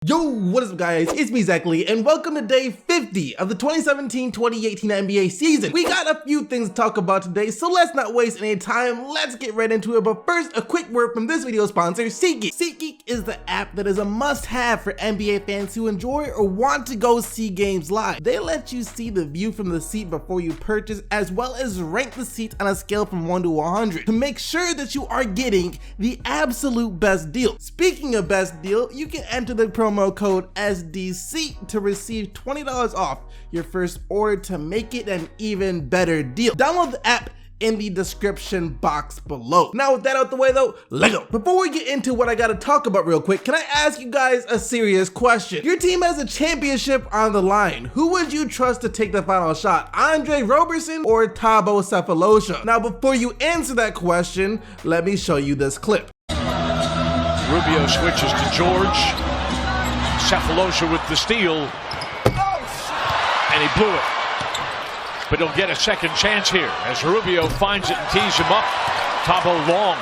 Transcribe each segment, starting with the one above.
Yo, what is up guys, it's me Zach Lee, and welcome to day 50 of the 2017-2018 NBA season. We got a few things to talk about today, so let's not waste any time, let's get right into it. But first, a quick word from this video sponsor, SeatGeek. SeatGeek is the app that is a must-have for NBA fans who enjoy or want to go see games live. They let you see the view from the seat before you purchase, as well as rank the seats on a scale from 1 to 100 to make sure that you are getting the absolute best deal. Speaking of best deal, you can enter the promo code SDC to receive $20 off your first order to make it an even better deal. Download the app in the description box below. Now with that out the way though, let's go. Before we get into what I gotta talk about real quick, can I ask you guys a serious question? Your team has a championship on the line. Who would you trust to take the final shot? Andre Roberson or Thabo Sefolosha? Now before you answer that question, let me show you this clip. Rubio switches to George. Sefolosha with the steal, and he blew it. But he'll get a second chance here as Rubio finds it and tees him up. Thabo long.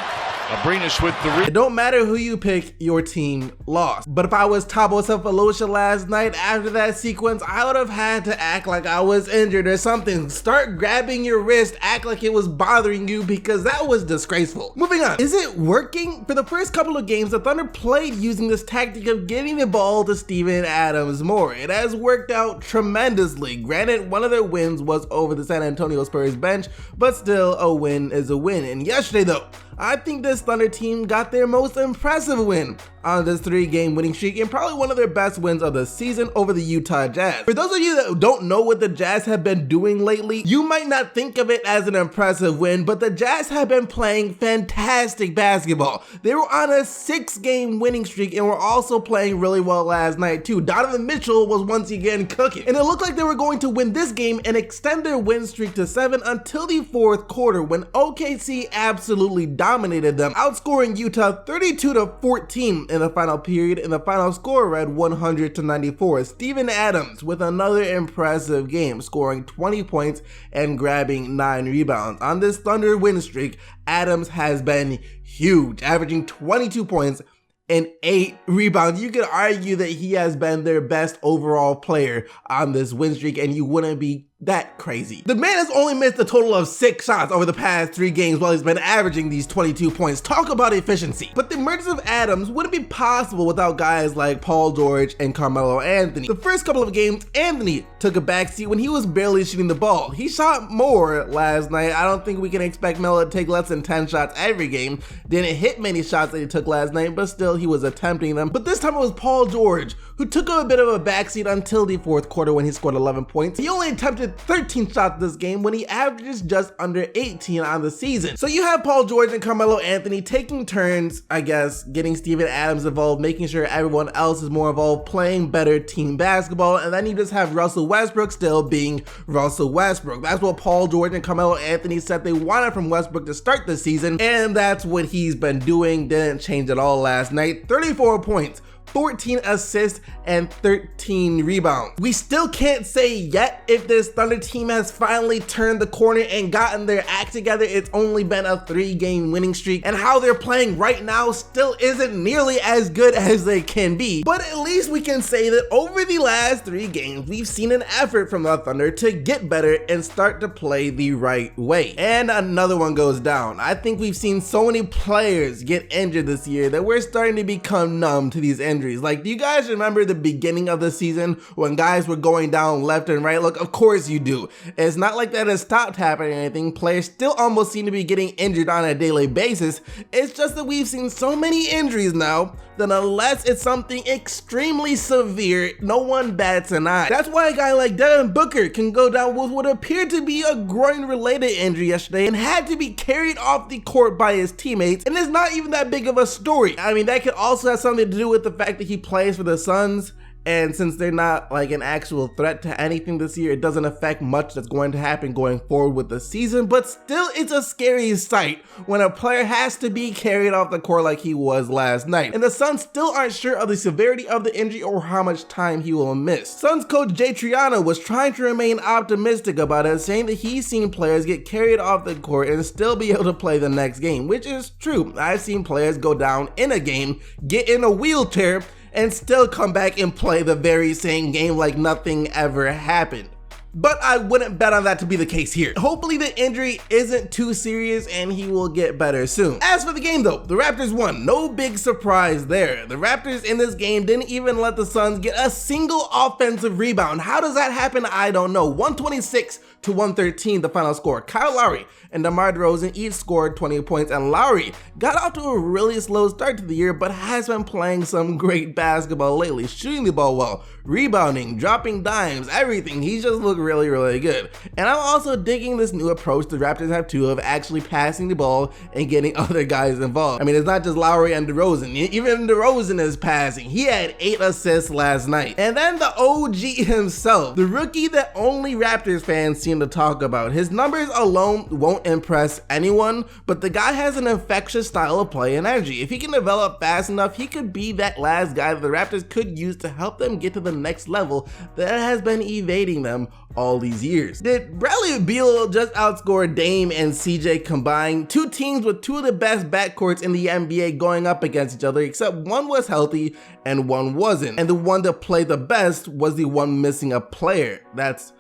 Abrinas with the It don't matter who you pick, your team lost. But if I was Thabo Sefolosha last night after that sequence, I would have had to act like I was injured or something. Start grabbing your wrist, act like it was bothering you, because that was disgraceful. Moving on, is it working? For the first couple of games, the Thunder played using this tactic of getting the ball to Steven Adams more. It has worked out tremendously. Granted, one of their wins was over the San Antonio Spurs bench, but still a win is a win. And yesterday though, I think this Thunder team got their most impressive win on this 3-game winning streak, and probably one of their best wins of the season over the Utah Jazz. For those of you that don't know what the Jazz have been doing lately, you might not think of it as an impressive win, but the Jazz have been playing fantastic basketball. They were on a 6-game winning streak and were also playing really well last night too. Donovan Mitchell was once again cooking, and it looked like they were going to win this game and extend their win streak to 7 until the 4th quarter when OKC absolutely dominated them, outscoring Utah 32-14 in the final period, and the final score read 100-94. Steven Adams with another impressive game, scoring 20 points and grabbing 9 rebounds. On this Thunder win streak, Adams has been huge, averaging 22 points and 8 rebounds. You could argue that he has been their best overall player on this win streak, and you wouldn't be that crazy. The man has only missed a total of 6 shots over the past 3 games while he's been averaging these 22 points. Talk about efficiency. But the emergence of Adams wouldn't be possible without guys like Paul George and Carmelo Anthony. The first couple of games, Anthony took a backseat when he was barely shooting the ball. He shot more last night. I don't think we can expect Melo to take less than 10 shots every game. Didn't hit many shots that he took last night, but still he was attempting them. But this time it was Paul George who took a bit of a backseat until the 4th quarter when he scored 11 points. He only attempted 13 shots this game when he averages just under 18 on the season. So you have Paul George and Carmelo Anthony taking turns, I guess, getting Steven Adams involved, making sure everyone else is more involved, playing better team basketball, and then you just have Russell Westbrook still being Russell Westbrook. That's what Paul George and Carmelo Anthony said they wanted from Westbrook to start the season, and that's what he's been doing. Didn't change at all last night. 34 points, 14 assists, and 13 rebounds. We still can't say yet if this Thunder team has finally turned the corner and gotten their act together. It's only been a 3-game winning streak, and how they're playing right now still isn't nearly as good as they can be. But at least we can say that over the last 3 games, we've seen an effort from the Thunder to get better and start to play the right way. And another one goes down. I think we've seen so many players get injured this year that we're starting to become numb to these injuries. Like, do you guys remember the beginning of the season when guys were going down left and right? Look, of course you do. It's not like that has stopped happening or anything. Players still almost seem to be getting injured on a daily basis. It's just that we've seen so many injuries now that unless it's something extremely severe, no one bats an eye. That's why a guy like Devin Booker can go down with what appeared to be a groin-related injury yesterday and had to be carried off the court by his teammates, and it's not even that big of a story. I mean, that could also have something to do with the fact that he plays for the Suns, And since they're not like an actual threat to anything this year, it doesn't affect much that's going to happen going forward with the season. But still, it's a scary sight when a player has to be carried off the court like he was last night. And the Suns still aren't sure of the severity of the injury or how much time he will miss. Suns coach Jay Triano was trying to remain optimistic about it, saying that he's seen players get carried off the court and still be able to play the next game, which is true. I've seen players go down in a game, get in a wheelchair, and still come back and play the very same game like nothing ever happened. But I wouldn't bet on that to be the case here. Hopefully the injury isn't too serious and he will get better soon. As for the game though, the Raptors won. No big surprise there. The Raptors in this game didn't even let the Suns get a single offensive rebound. How does that happen? I don't know. 126 to 113 the final score. Kyle Lowry and DeMar DeRozan each scored 20 points, and Lowry got off to a really slow start to the year but has been playing some great basketball lately, shooting the ball well, rebounding, dropping dimes, everything. He just looked really good. And I'm also digging this new approach the Raptors have too of actually passing the ball and getting other guys involved. I mean, it's not just Lowry and DeRozan. Even DeRozan is passing. He had 8 assists last night. And then the OG himself, the rookie that only Raptors fans seem to talk about. His numbers alone won't impress anyone, but the guy has an infectious style of play and energy. If he can develop fast enough, he could be that last guy that the Raptors could use to help them get to the next level that has been evading them all these years. Did Bradley Beal just outscore Dame and CJ combined? Two teams with two of the best backcourts in the NBA going up against each other, except one was healthy and one wasn't. And the one that played the best was the one missing a player. That's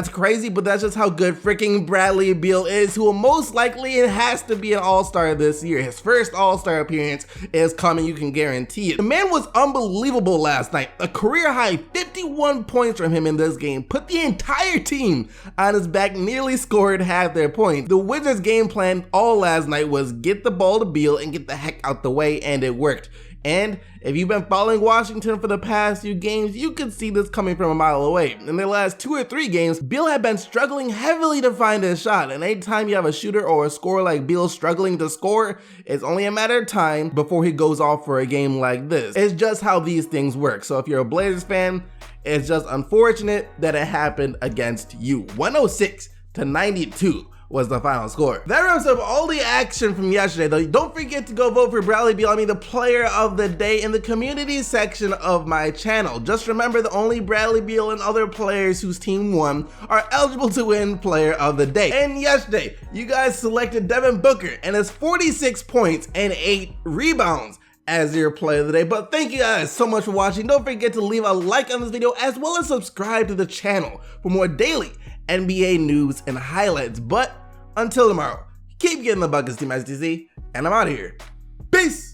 crazy, but that's just how good freaking Bradley Beal is, who will most likely and has to be an all-star this year. His first all-star appearance is coming, you can guarantee it. The man was unbelievable last night. A career high 51 points from him in this game, put the entire team on his back, nearly scored half their points. The Wizards' game plan all last night was get the ball to Beal and get the heck out the way, and it worked. And if you've been following Washington for the past few games, you could see this coming from a mile away. In the last 2 or 3 games, Beal had been struggling heavily to find his shot, and anytime you have a shooter or a scorer like Beal struggling to score, it's only a matter of time before he goes off for a game like this. It's just how these things work. So if you're a Blazers fan, it's just unfortunate that it happened against you. 106 to 92. Was the final score. That wraps up all the action from yesterday though. Don't forget to go vote for Bradley Beal, the player of the day, in the community section of my channel. Just remember that only Bradley Beal and other players whose team won are eligible to win player of the day. And yesterday, you guys selected Devin Booker and his 46 points and 8 rebounds as your player of the day. But thank you guys so much for watching. Don't forget to leave a like on this video as well as subscribe to the channel for more daily NBA news and highlights. But until tomorrow, keep getting the buckets, Team STC, and I'm out of here. Peace!